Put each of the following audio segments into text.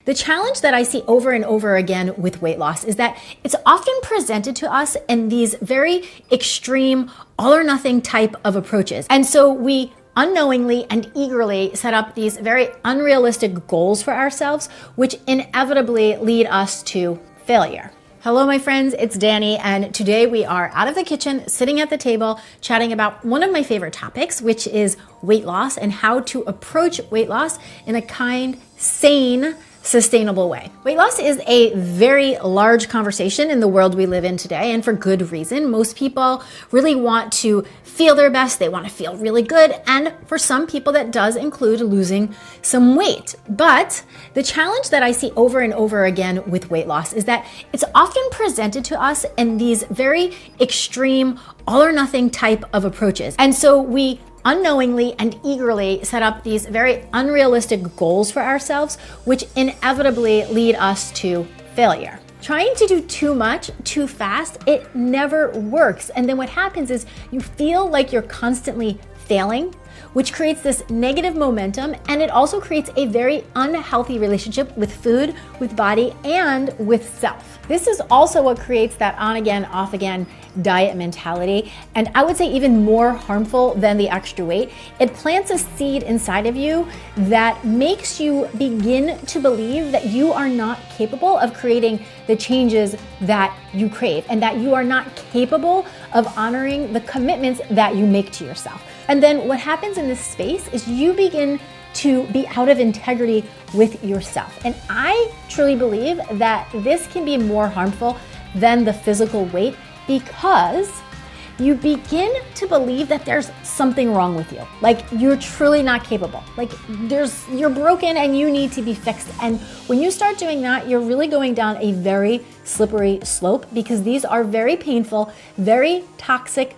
The challenge that I see over and over again with weight loss is that it's often presented to us in these very extreme, all or nothing type of approaches. And so we unknowingly and eagerly set up these very unrealistic goals for ourselves, which inevitably lead us to failure. Hello, my friends, it's Danny, and today we are out of the kitchen, sitting at the table, chatting about one of my favorite topics, which is weight loss and how to approach weight loss in a kind, sane, sustainable way. Weight loss is a very large conversation in the world we live in today, and for good reason. Most people really want to feel their best. They want to feel really good. And for some people, that does include losing some weight. But the challenge that I see over and over again with weight loss is that it's often presented to us in these very extreme, all or nothing type of approaches. And so we unknowingly and eagerly set up these very unrealistic goals for ourselves, which inevitably lead us to failure. Trying to do too much too fast, it never works. And then what happens is you feel like you're constantly failing, which creates this negative momentum, and it also creates a very unhealthy relationship with food, with body, and with self. This is also what creates that on again, off again diet mentality, and I would say even more harmful than the extra weight. It plants a seed inside of you that makes you begin to believe that you are not capable of creating the changes that you crave, and that you are not capable of honoring the commitments that you make to yourself. And then what happens in this space is you begin to be out of integrity with yourself. And I truly believe that this can be more harmful than the physical weight, because you begin to believe that there's something wrong with you. Like you're truly not capable. Like you're broken and you need to be fixed. And when you start doing that, you're really going down a very slippery slope, because these are very painful, very toxic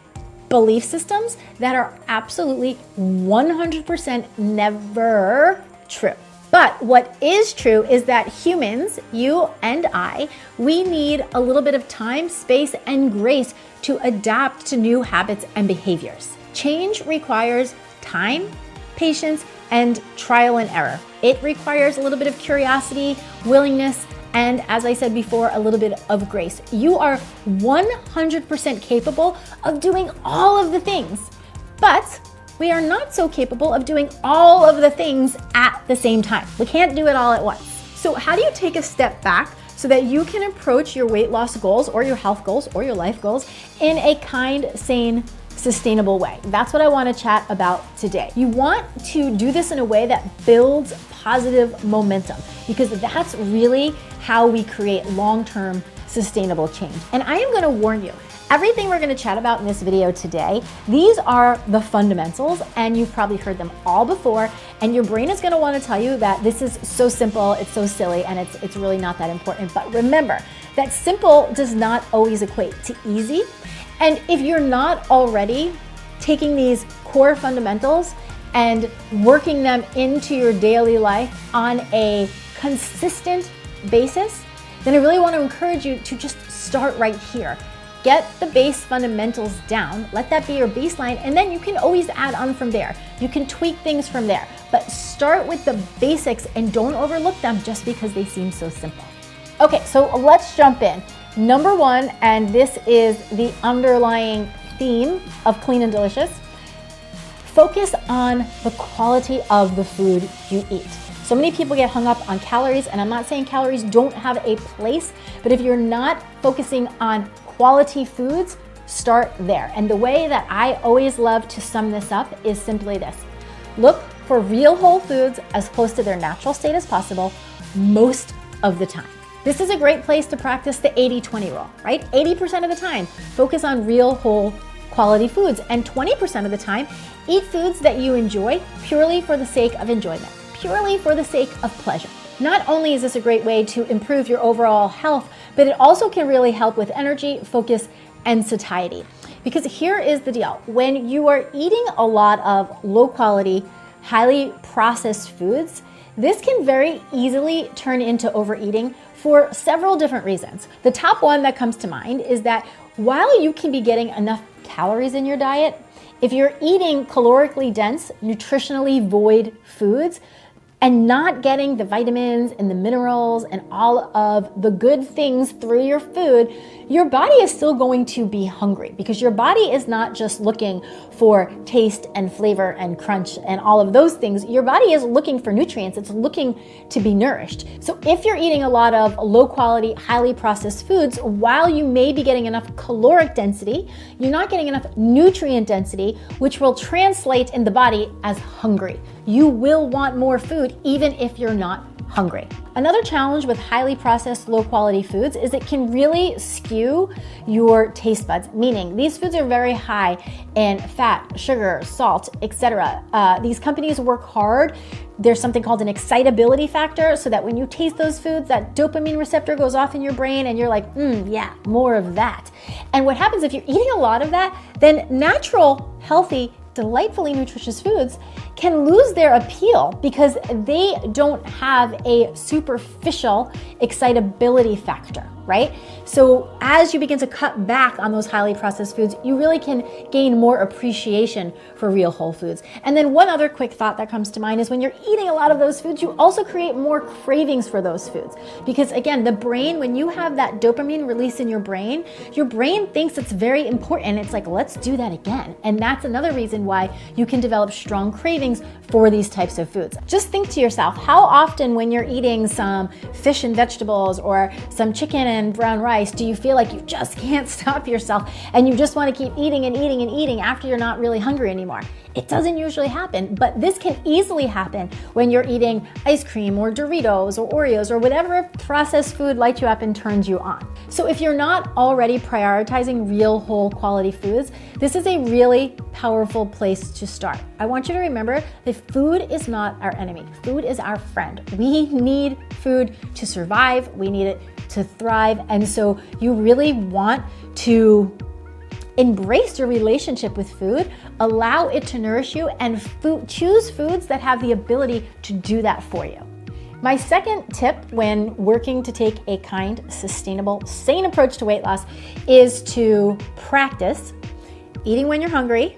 belief systems that are absolutely 100% never true. But what is true is that humans, you and I, we need a little bit of time, space, and grace to adapt to new habits and behaviors. Change requires time, patience, and trial and error. It requires a little bit of curiosity, willingness, and as I said before, a little bit of grace. You are 100% capable of doing all of the things, but we are not so capable of doing all of the things at the same time. We can't do it all at once. So how do you take a step back so that you can approach your weight loss goals or your health goals or your life goals in a kind, sane, sustainable way? That's what I want to chat about today. You want to do this in a way that builds positive momentum, because that's really how we create long-term sustainable change. And I am going to warn you, everything we're going to chat about in this video today, these are the fundamentals, and you've probably heard them all before, and your brain is going to want to tell you that this is so simple, it's so silly, and it's really not that important. But remember that simple does not always equate to easy. And if you're not already taking these core fundamentals and working them into your daily life on a consistent basis, then I really want to encourage you to just start right here. Get the base fundamentals down, let that be your baseline, and then you can always add on from there. You can tweak things from there, but start with the basics and don't overlook them just because they seem so simple. Okay, so let's jump in. Number one, and this is the underlying theme of Clean and Delicious, focus on the quality of the food you eat. So many people get hung up on calories, and I'm not saying calories don't have a place, but if you're not focusing on quality foods, start there. And the way that I always love to sum this up is simply this: look for real whole foods as close to their natural state as possible most of the time. This is a great place to practice the 80-20 rule, right? 80% of the time, focus on real whole quality foods, and 20% of the time, eat foods that you enjoy purely for the sake of enjoyment, purely for the sake of pleasure. Not only is this a great way to improve your overall health, but it also can really help with energy, focus, and satiety. Because here is the deal. When you are eating a lot of low quality, highly processed foods, this can very easily turn into overeating for several different reasons. The top one that comes to mind is that while you can be getting enough calories in your diet, if you're eating calorically dense, nutritionally void foods, and not getting the vitamins and the minerals and all of the good things through your food, your body is still going to be hungry, because your body is not just looking for taste and flavor and crunch and all of those things. Your body is looking for nutrients. It's looking to be nourished. So if you're eating a lot of low quality, highly processed foods, while you may be getting enough caloric density, you're not getting enough nutrient density, which will translate in the body as hungry. You will want more food even if you're not hungry. Another challenge with highly processed, low quality foods is it can really skew your taste buds, meaning these foods are very high in fat, sugar, salt, etc. These companies work hard. There's something called an excitability factor, so that when you taste those foods, that dopamine receptor goes off in your brain and you're like, yeah, more of that. And what happens if you're eating a lot of that, then natural, healthy, delightfully nutritious foods can lose their appeal because they don't have a superficial excitability factor, right? So as you begin to cut back on those highly processed foods, you really can gain more appreciation for real whole foods. And then one other quick thought that comes to mind is when you're eating a lot of those foods, you also create more cravings for those foods. Because again, the brain, when you have that dopamine release in your brain thinks it's very important. It's like, let's do that again. And that's another reason why you can develop strong cravings for these types of foods. Just think to yourself, how often when you're eating some fish and vegetables or some chicken and brown rice, do you feel like you just can't stop yourself and you just want to keep eating and eating and eating after you're not really hungry anymore? It doesn't usually happen, but this can easily happen when you're eating ice cream or Doritos or Oreos or whatever processed food lights you up and turns you on. So if you're not already prioritizing real whole quality foods, this is a really powerful place to start. I want you to remember that food is not our enemy. Food is our friend. We need food to survive. We need it to thrive. And so you really want to embrace your relationship with food, allow it to nourish you, and choose foods that have the ability to do that for you. My second tip when working to take a kind, sustainable, sane approach to weight loss is to practice eating when you're hungry,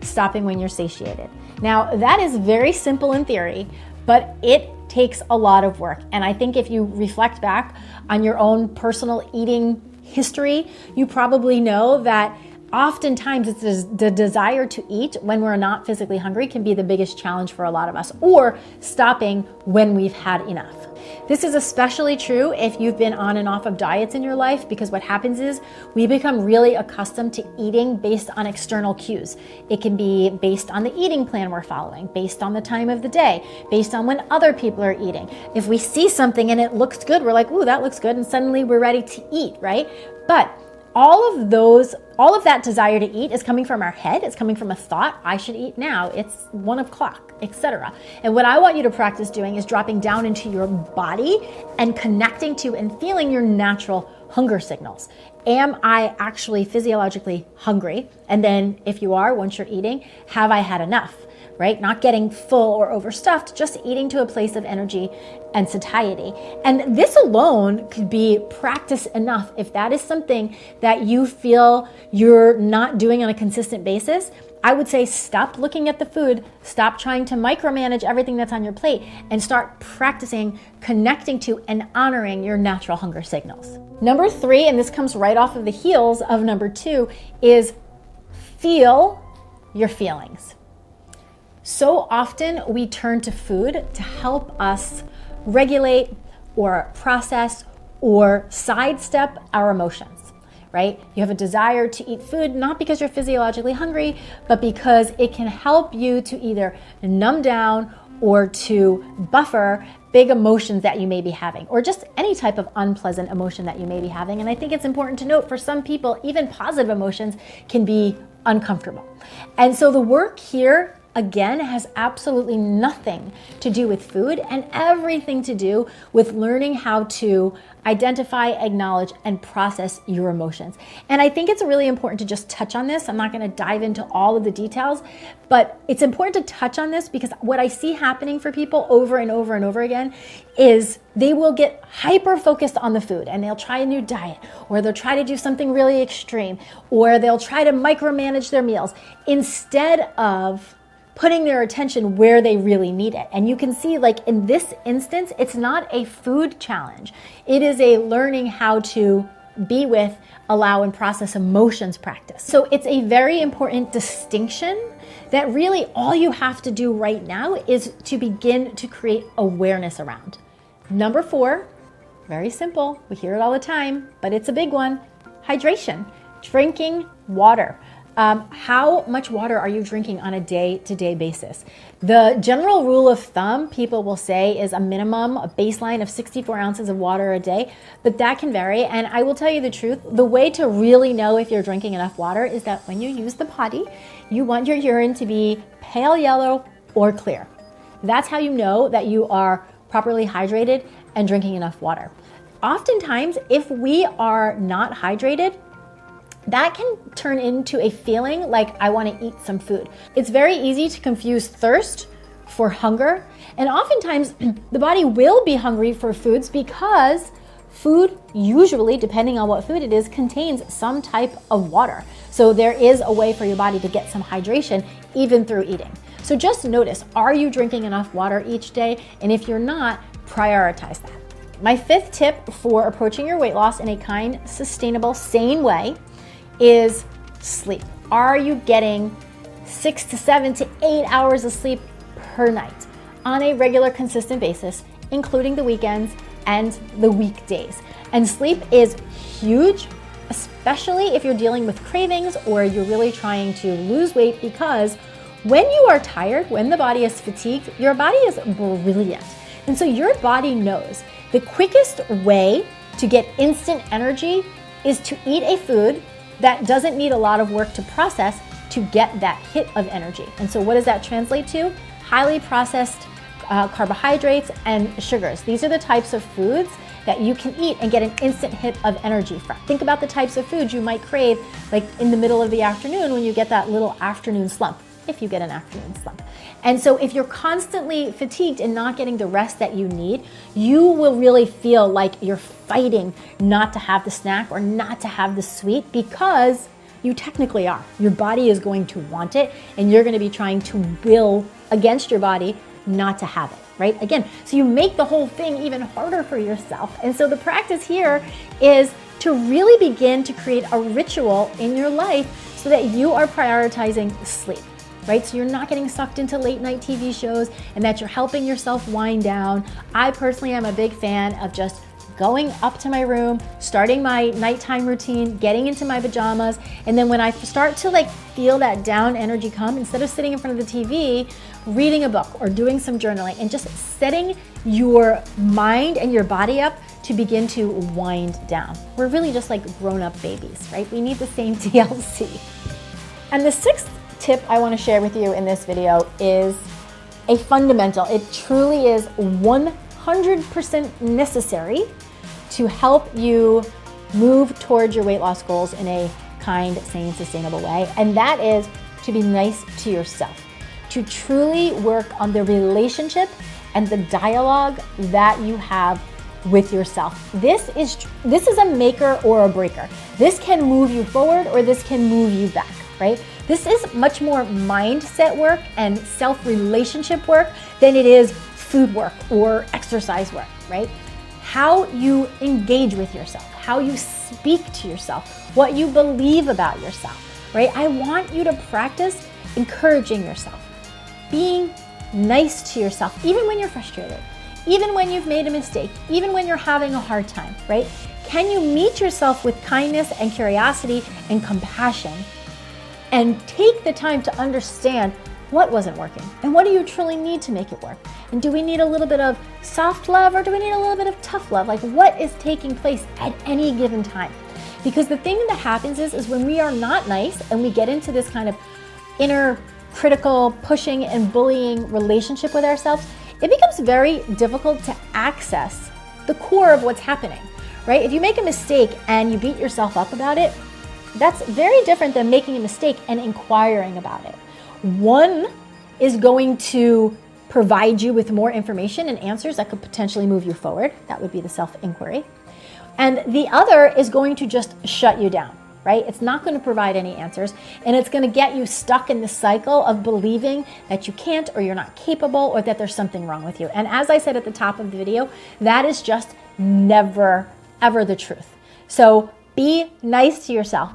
stopping when you're satiated. Now, that is very simple in theory, but it takes a lot of work. And I think if you reflect back on your own personal eating history, you probably know that oftentimes it's the desire to eat when we're not physically hungry can be the biggest challenge for a lot of us, or stopping when we've had enough. This is especially true if you've been on and off of diets in your life, because what happens is we become really accustomed to eating based on external cues. It can be based on the eating plan we're following, based on the time of the day, based on when other people are eating. If we see something and it looks good, we're like, ooh, that looks good, and suddenly we're ready to eat, right? But all of that desire to eat is coming from our head. It's coming from a thought, I should eat now, it's 1 o'clock, etc. And what I want you to practice doing is dropping down into your body and connecting to and feeling your natural hunger signals. Am I actually physiologically hungry? And then if you are, once you're eating, have I had enough? Right? Not getting full or overstuffed, just eating to a place of energy and satiety. And this alone could be practice enough. If that is something that you feel you're not doing on a consistent basis, I would say stop looking at the food, stop trying to micromanage everything that's on your plate, and start practicing connecting to and honoring your natural hunger signals. Number 3, and this comes right off of the heels of number 2, is feel your feelings. So often we turn to food to help us regulate or process or sidestep our emotions, right? You have a desire to eat food, not because you're physiologically hungry, but because it can help you to either numb down or to buffer big emotions that you may be having, or just any type of unpleasant emotion that you may be having. And I think it's important to note, for some people, even positive emotions can be uncomfortable. And so the work here, again, has absolutely nothing to do with food and everything to do with learning how to identify, acknowledge, and process your emotions. And I think it's really important to just touch on this. I'm not going to dive into all of the details, but it's important to touch on this because what I see happening for people over and over and over again is they will get hyper focused on the food and they'll try a new diet, or they'll try to do something really extreme, or they'll try to micromanage their meals instead of putting their attention where they really need it. And you can see, like in this instance, it's not a food challenge. It is a learning how to be with, allow, and process emotions practice. So it's a very important distinction that really all you have to do right now is to begin to create awareness around. Number 4, very simple. We hear it all the time, but it's a big one. Hydration, drinking water. How much water are you drinking on a day-to-day basis? The general rule of thumb, people will say, is a minimum, a baseline of 64 ounces of water a day, but that can vary. And I will tell you the truth, the way to really know if you're drinking enough water is that when you use the potty, you want your urine to be pale yellow or clear. That's how you know that you are properly hydrated and drinking enough water. Oftentimes, if we are not hydrated, that can turn into a feeling like I want to eat some food. It's very easy to confuse thirst for hunger. And oftentimes the body will be hungry for foods because food usually, depending on what food it is, contains some type of water. So there is a way for your body to get some hydration even through eating. So just notice, are you drinking enough water each day? And if you're not, prioritize that. My 5th tip for approaching your weight loss in a kind, sustainable, sane way is sleep. Are you getting 6 to 7 to 8 hours of sleep per night on a regular, consistent basis, including the weekends and the weekdays? And sleep is huge, especially if you're dealing with cravings or you're really trying to lose weight, because when you are tired, when the body is fatigued, your body is brilliant. And so your body knows the quickest way to get instant energy is to eat a food that doesn't need a lot of work to process to get that hit of energy. And so what does that translate to? Highly processed carbohydrates and sugars. These are the types of foods that you can eat and get an instant hit of energy from. Think about the types of foods you might crave like in the middle of the afternoon when you get that little afternoon slump, if you get an afternoon slump. And so if you're constantly fatigued and not getting the rest that you need, you will really feel like you're fighting not to have the snack or not to have the sweet, because you technically are. Your body is going to want it, and you're going to be trying to will against your body not to have it, right? Again, so you make the whole thing even harder for yourself. And so the practice here is to really begin to create a ritual in your life so that you are prioritizing sleep. Right? So you're not getting sucked into late night TV shows, and that you're helping yourself wind down. I personally am a big fan of just going up to my room, starting my nighttime routine, getting into my pajamas, and then when I start to like feel that down energy come, instead of sitting in front of the TV, reading a book or doing some journaling and just setting your mind and your body up to begin to wind down. We're really just like grown-up babies, right? We need the same TLC. And the 6th tip I want to share with you in this video is a fundamental. It truly is 100% necessary to help you move towards your weight loss goals in a kind, sane, sustainable way. And that is to be nice to yourself, to truly work on the relationship and the dialogue that you have with yourself. This is a maker or a breaker. This can move you forward or this can move you back, right? This is much more mindset work and self-relationship work than it is food work or exercise work, right? How you engage with yourself, how you speak to yourself, what you believe about yourself, right? I want you to practice encouraging yourself, being nice to yourself, even when you're frustrated, even when you've made a mistake, even when you're having a hard time, right? Can you meet yourself with kindness and curiosity and compassion, and take the time to understand what wasn't working and what do you truly need to make it work? And do we need a little bit of soft love or do we need a little bit of tough love? Like, what is taking place at any given time? Because the thing that happens is when we are not nice and we get into this kind of inner critical pushing and bullying relationship with ourselves, it becomes very difficult to access the core of what's happening, right? If you make a mistake and you beat yourself up about it, that's very different than making a mistake and inquiring about it. One is going to provide you with more information and answers that could potentially move you forward. That would be the self-inquiry. And the other is going to just shut you down, right? It's not going to provide any answers, and it's going to get you stuck in the cycle of believing that you can't, or you're not capable, or that there's something wrong with you. And as I said at the top of the video, that is just never, ever the truth. So be nice to yourself.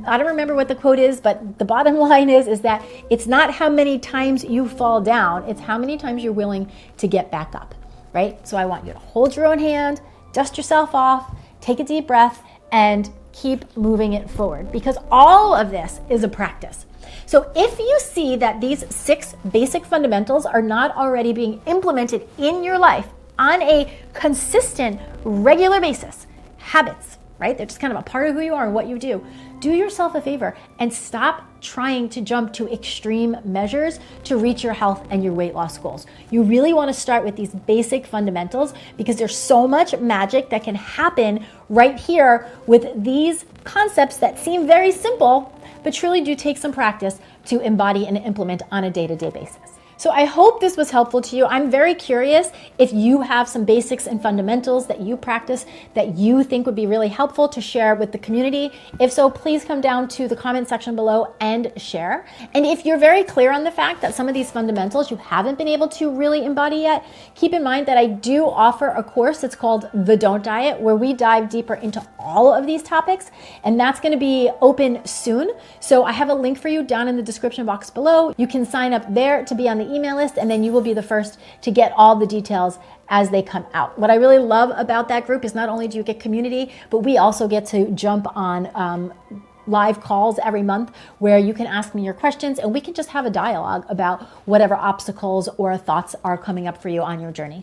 I don't remember what the quote is, but the bottom line is that it's not how many times you fall down, it's how many times you're willing to get back up, right? So I want you to hold your own hand, dust yourself off, take a deep breath, and keep moving it forward, because all of this is a practice. So if you see that these 6 basic fundamentals are not already being implemented in your life on a consistent, regular basis, habits, right? They're just kind of a part of who you are and what you do. Do yourself a favor and stop trying to jump to extreme measures to reach your health and your weight loss goals. You really want to start with these basic fundamentals, because there's so much magic that can happen right here with these concepts that seem very simple, but truly do take some practice to embody and implement on a day-to-day basis. So I hope this was helpful to you. I'm very curious if you have some basics and fundamentals that you practice that you think would be really helpful to share with the community. If so, please come down to the comment section below and share. And if you're very clear on the fact that some of these fundamentals you haven't been able to really embody yet, keep in mind that I do offer a course. It's called The Don't Diet, where we dive deeper into all of these topics, and that's going to be open soon. So I have a link for you down in the description box below. You can sign up there to be on the email list, and then you will be the first to get all the details as they come out. What I really love about that group is not only do you get community, but we also get to jump on live calls every month where you can ask me your questions and we can just have a dialogue about whatever obstacles or thoughts are coming up for you on your journey.